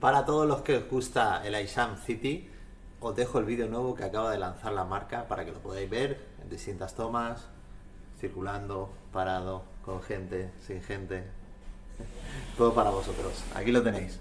Para todos los que os gusta el Aixam City, os dejo el vídeo nuevo que acaba de lanzar la marca para que lo podáis ver en distintas tomas, circulando, parado, con gente, sin gente. Todo para vosotros. Aquí lo tenéis.